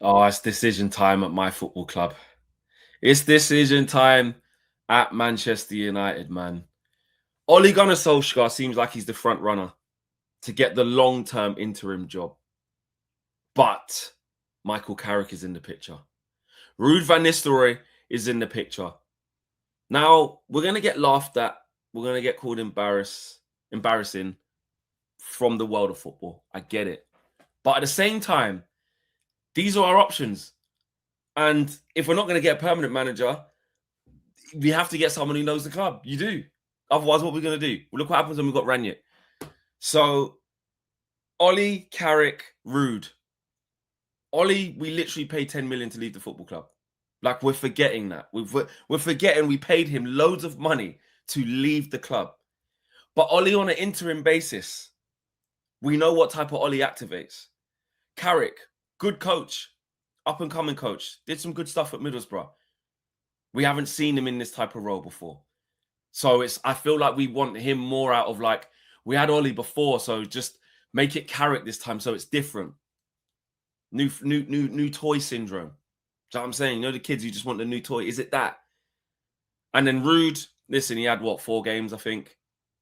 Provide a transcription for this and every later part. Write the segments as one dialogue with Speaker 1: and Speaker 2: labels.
Speaker 1: Oh, it's decision time at my football club. It's decision time at Manchester United, man. Ole Gunnar Solskjaer seems like he's the front runner to get the long-term interim job. But Michael Carrick is in the picture. Ruud van Nistelrooy is in the picture. Now, we're going to get laughed at. We're going to get called embarrassing from the world of football. I get it. But at the same time, these are our options. And if we're not going to get a permanent manager, we have to get someone who knows the club. You do. Otherwise, what we're going to do? Well, look what happens when we've got Ranić. So, Ole, Carrick, Ruud. Ole, we literally paid 10 million to leave the football club. Like, we're forgetting that. We're forgetting we paid him loads of money to leave the club. But Ole on an interim basis, we know what type of Ole activates. Carrick, good coach, up-and-coming coach, did some good stuff at Middlesbrough. We haven't seen him in this type of role before. So I feel like we want him more out of like, we had Ole before, so just make it Carrick this time so it's different. New toy syndrome. Do you know what I'm saying? You know the kids who just want the new toy? Is it that? And then Ruud, listen, he had, 4 games, I think.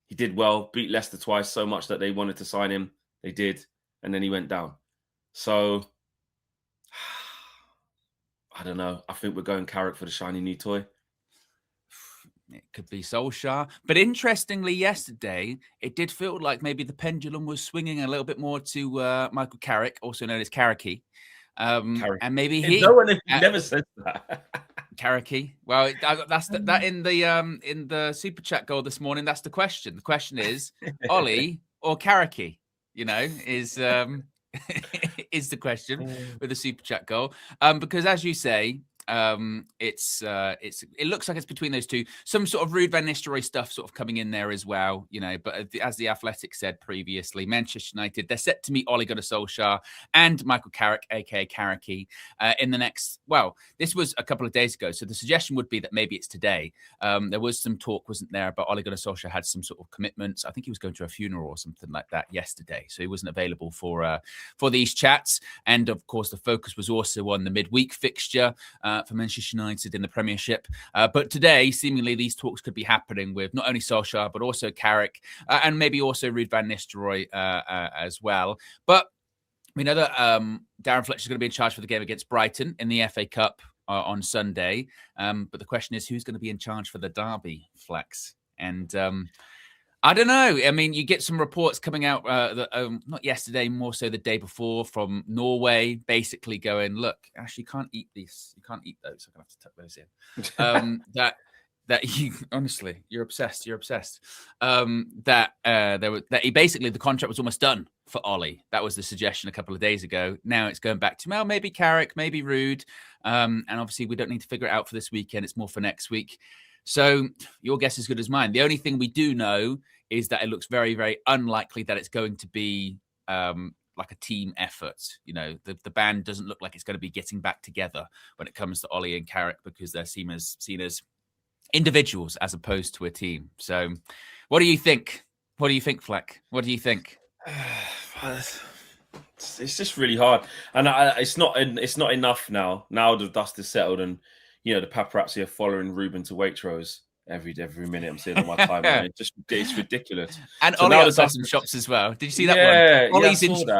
Speaker 1: He did well, beat Leicester twice so much that they wanted to sign him. They did. And then he went down. So, I don't know. I think we're going Carrick for the shiny new toy.
Speaker 2: It could be Solskjaer. But interestingly, yesterday, it did feel like maybe the pendulum was swinging a little bit more to Michael Carrick, also known as Carricky. And maybe he...
Speaker 1: No one never said that.
Speaker 2: Carricky. Well, that's that in the super chat goal this morning. That's the question. The question is Ole or Carricky. You know, is the question with the super chat goal. Because as you say, it looks like it's between those two. Some sort of Ruud van Nistelrooy stuff sort of coming in there as well, you know. But as the Athletic said previously, Manchester United, they're set to meet Ole Gunnar Solskjaer and Michael Carrick, aka Carricky, in the next. Well, this was a couple of days ago, so the suggestion would be that maybe it's today. There was some talk, wasn't there, about Ole Gunnar Solskjaer had some sort of commitments. I think he was going to a funeral or something like that yesterday, so he wasn't available for these chats. And of course, the focus was also on the midweek fixture for Manchester United in the Premiership. But today, seemingly, these talks could be happening with not only Solskjaer, but also Carrick, and maybe also Ruud van Nistelrooy as well. But we know that Darren Fletcher's going to be in charge for the game against Brighton in the FA Cup on Sunday. But the question is, who's going to be in charge for the derby, Flex? And I don't know. I mean, you get some reports coming out, not yesterday, more so the day before, from Norway, basically going, look, Ash, you can't eat these. You can't eat those. I'm going to have to tuck those in. That you, honestly, you're obsessed. You're obsessed. That he basically, the contract was almost done for Ole. That was the suggestion a couple of days ago. Now it's going back to, well, maybe Carrick, maybe Ruud. And obviously, we don't need to figure it out for this weekend. It's more for next week. So your guess is as good as mine. The only thing we do know is that it looks very, very unlikely that it's going to be like a team effort. You know, the band doesn't look like it's going to be getting back together when it comes to Ole and Carrick, because they're seen as individuals as opposed to a team. So what do you think? What do you think, Fleck? What do you think?
Speaker 1: It's just really hard. And it's not enough now. Now the dust is settled and, you know, the paparazzi are following Ruben to Waitrose every minute. I'm seeing on my timeline. It's ridiculous.
Speaker 2: And
Speaker 1: so
Speaker 2: Ole outside some shops as well. Did you see that one?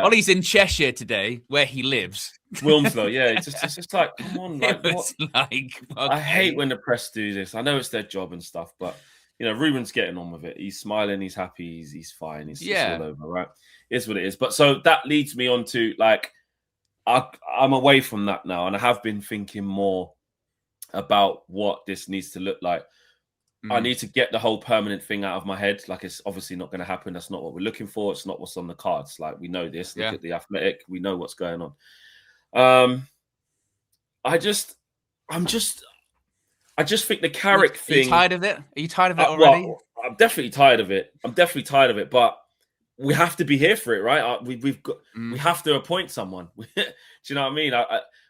Speaker 2: Ole's in Cheshire today, where he lives.
Speaker 1: Wilmslow, yeah. It's just like, come on. Like,
Speaker 2: okay.
Speaker 1: I hate when the press do this. I know it's their job and stuff, but, you know, Ruben's getting on with it. He's smiling. He's happy. He's fine. It's all over, right? It's what it is. But so that leads me on to, like, I'm away from that now, and I have been thinking more about what this needs to look like. I need to get the whole permanent thing out of my head. Like, it's obviously not going to happen. That's not what we're looking for. It's not what's on the cards. Like, we know this. Look at the Athletic. We know what's going on. I just think the Carrick thing.
Speaker 2: Are you tired of it? Are you tired of it already?
Speaker 1: Well, I'm definitely tired of it. But we have to be here for it, right? We have to appoint someone. Do you know what I mean?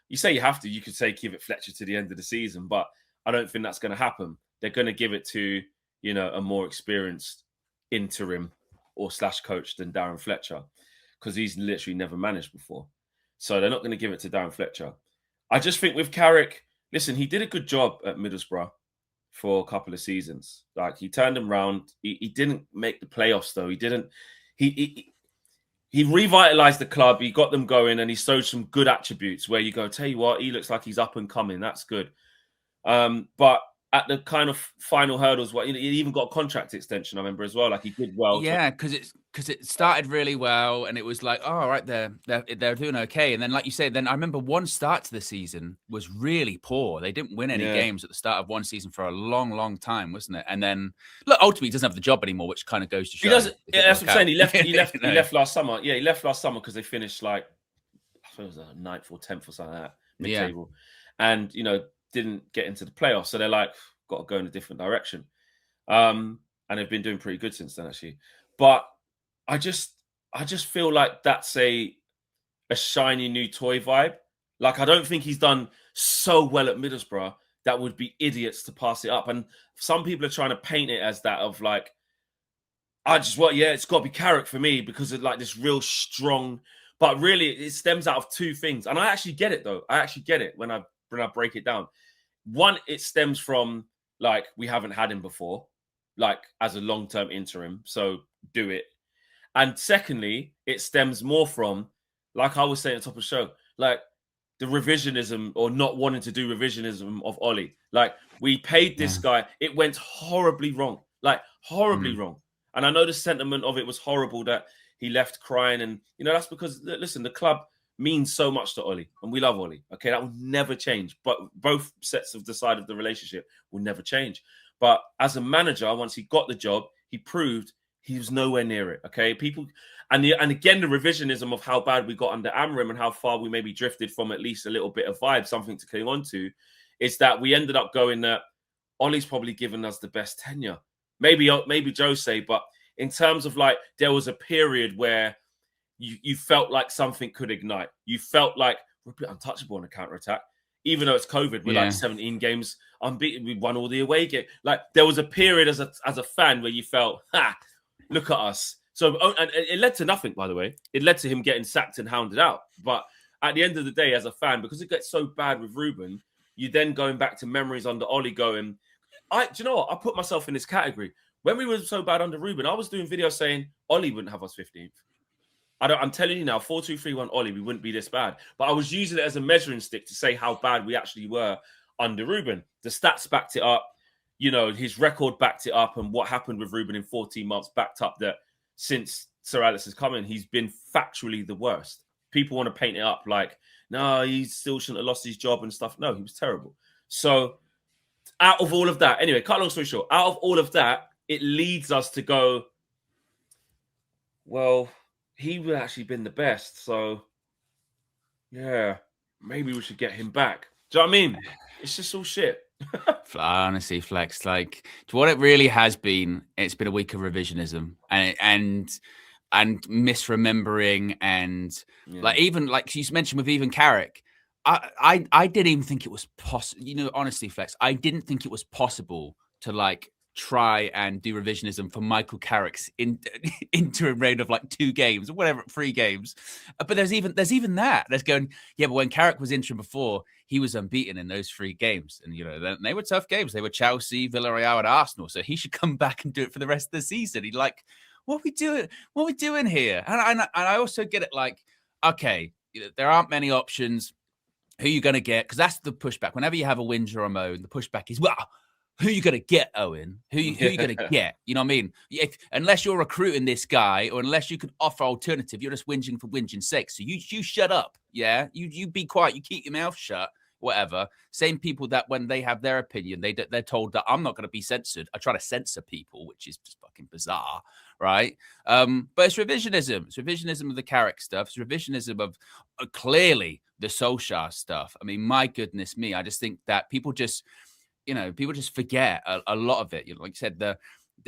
Speaker 1: You say you have to. You could say give it Fletcher to the end of the season, but I don't think that's going to happen. They're going to give it to, you know, a more experienced interim or / coach than Darren Fletcher, because he's literally never managed before. So they're not going to give it to Darren Fletcher. I just think with Carrick, listen, he did a good job at Middlesbrough for a couple of seasons. Like, he turned them round. He didn't make the playoffs, though. He didn't. He revitalized the club. He got them going, and he showed some good attributes where you go, tell you what, he looks like he's up and coming. That's good. But at the kind of final hurdles, he even got a contract extension, I remember, as well. Like, he did well.
Speaker 2: Yeah, because it started really well, and it was like, oh, all right, they're doing okay. And then, like you said, then I remember one start to the season was really poor. They didn't win any games at the start of one season for a long, long time, wasn't it? And then, look, ultimately, he doesn't have the job anymore, which kind of goes to show.
Speaker 1: He doesn't. Yeah, that's what I'm saying. He left. He left last summer. Yeah, he left last summer because they finished like, I thought it was 9th or 10th or something like that, mid-table, and didn't get into the playoffs. So they're like, got to go in a different direction. And they've been doing pretty good since then, actually. But I just feel like that's a shiny new toy vibe. Like, I don't think he's done so well at Middlesbrough that would be idiots to pass it up. And some people are trying to paint it as that of like, it's got to be Carrick for me because of like this real strong. But really, it stems out of two things. And I actually get it, though. I actually get it when I break it down. One, it stems from like, we haven't had him before, like as a long-term interim, so do it. And secondly, it stems more from, like I was saying at the top of the show, like the revisionism or not wanting to do revisionism of Ollie. Like, we paid this guy, it went horribly wrong, like horribly wrong. And I know the sentiment of it was horrible that he left crying, and that's because, listen, the club means so much to Ollie, and we love Ollie. Okay, that will never change. But both sets of the side of the relationship will never change. But as a manager, once he got the job, he proved he was nowhere near it. Okay, people, and again, the revisionism of how bad we got under Amram and how far we maybe drifted from at least a little bit of vibe, something to cling on to, is that we ended up going that Ollie's probably given us the best tenure. Maybe Jose, but in terms of like, there was a period where you felt like something could ignite. You felt like we're a bit untouchable on the counter-attack. Even though it's COVID, we're like 17 games unbeaten. We won all the away games. Like, there was a period as a fan where you felt, look at us. So, and it led to nothing, by the way. It led to him getting sacked and hounded out. But at the end of the day, as a fan, because it gets so bad with Ruben, you then going back to memories under Ollie going, do you know what? I put myself in this category. When we were so bad under Ruben, I was doing videos saying Ollie wouldn't have us 15th. I'm telling you now, 4-2-3-1 Ollie, we wouldn't be this bad. But I was using it as a measuring stick to say how bad we actually were under Ruben. The stats backed it up. His record backed it up. And what happened with Ruben in 14 months backed up that since Sir Alex has come in, he's been factually the worst. People want to paint it up like, no, he still shouldn't have lost his job and stuff. No, he was terrible. So out of all of that, anyway, cut long story short, out of all of that, it leads us to go, well, he would actually been the best. So, yeah, maybe we should get him back. Do you know what I mean? It's just all shit.
Speaker 2: Honestly, Flex, like, to what it really has been, it's been a week of revisionism and misremembering, and like, even like you mentioned with even Carrick, I didn't even think it was possible. Honestly, Flex, I didn't think it was possible to like try and do revisionism for Michael Carrick's interim reign of like 2 games or whatever, 3 games. But there's even that. There's going, yeah, but when Carrick was interim before, he was unbeaten in those 3 games. And, they were tough games. They were Chelsea, Villarreal, and Arsenal. So he should come back and do it for the rest of the season. He'd like, what are we doing? What are we doing here? And I also get it like, okay, there aren't many options. Who are you going to get? Because that's the pushback. Whenever you have a Windsor or a Moan, the pushback is, well, who are you going to get, Owen? Who are you going to get? You know what I mean? Unless you're recruiting this guy, or unless you can offer alternative, you're just whinging for whinging's sake. So you shut up, yeah? You be quiet. You keep your mouth shut, whatever. Same people that when they have their opinion, they're told that I'm not going to be censored. I try to censor people, which is just fucking bizarre, right? But it's revisionism. It's revisionism of the Carrick stuff. It's revisionism of clearly the Solskjaer stuff. I mean, my goodness me. I just think that people just forget a lot of it. Like you said, the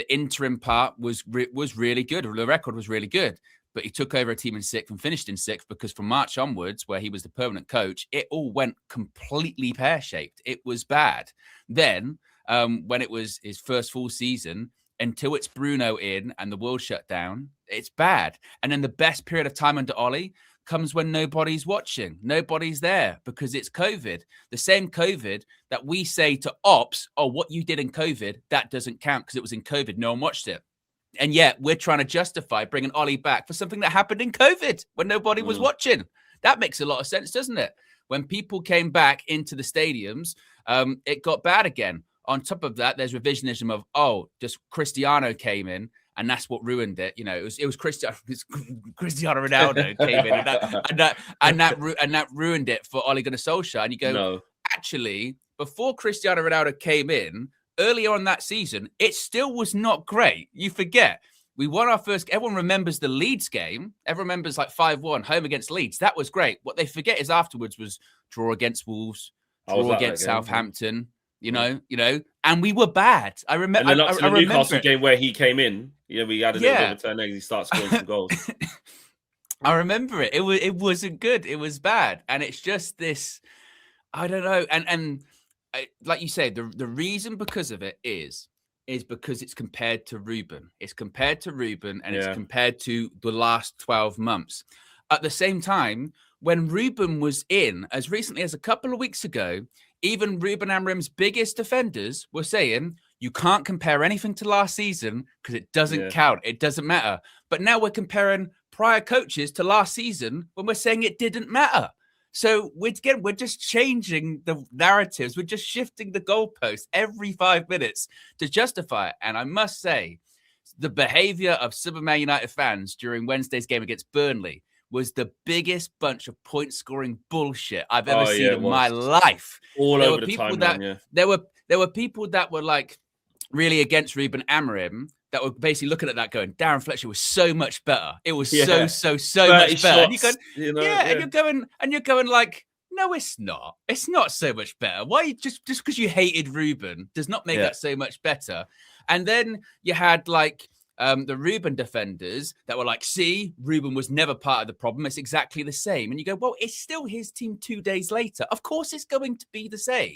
Speaker 2: interim part was really good. The record was really good, but he took over a team in 6th and finished in 6th because from March onwards, where he was the permanent coach, it all went completely pear-shaped. It was bad. Then when it was his first full season, until it's Bruno in and the world shut down, it's bad. And then the best period of time under Ollie, comes when nobody's watching. Nobody's there because it's COVID. The same COVID that we say to ops, oh, what you did in COVID, that doesn't count because it was in COVID. No one watched it. And yet we're trying to justify bringing Ollie back for something that happened in COVID when nobody was watching. That makes a lot of sense, doesn't it? When people came back into the stadiums, it got bad again. On top of that, there's revisionism of, oh, just Cristiano came in and that's what ruined it. You know, it was Cristiano Ronaldo came in and that ruined it for Ole Gunnar Solskjaer. And you go, no. Actually, before Cristiano Ronaldo came in, earlier on that season, it still was not great. You forget. We won our first. Everyone remembers the Leeds game. Everyone remembers like 5-1 home against Leeds. That was great. What they forget is afterwards was draw against Wolves, draw against Southampton. You know, and we were bad. I remember.
Speaker 1: And then up to the Newcastle game where he came in. Yeah, we had a little bit of a turn and he started scoring some goals.
Speaker 2: I remember it. It wasn't good. It was bad, and it's just this. I don't know. And like you said, the reason because of it is because it's compared to Ruben. It's compared to Ruben, and it's compared to the last 12 months. At the same time, when Ruben was in, as recently as a couple of weeks ago, even Ruben Amorim's biggest defenders were saying, you can't compare anything to last season because it doesn't count. It doesn't matter. But now we're comparing prior coaches to last season when we're saying it didn't matter. So we're just changing the narratives. We're just shifting the goalposts every 5 minutes to justify it. And I must say, the behavior of some Man United fans during Wednesday's game against Burnley was the biggest bunch of point-scoring bullshit I've ever seen in my life.
Speaker 1: All over the timeline,
Speaker 2: There were people that were like really against Ruben Amorim that were basically looking at that going, Darren Fletcher was so much better. It was so much better. And you're going like, no, it's not. It's not so much better. Why just because you hated Ruben does not make that so much better. And then you had like the Ruben defenders that were like, see, Ruben was never part of the problem. It's exactly the same. And you go, well, it's still his team 2 days later. Of course it's going to be the same.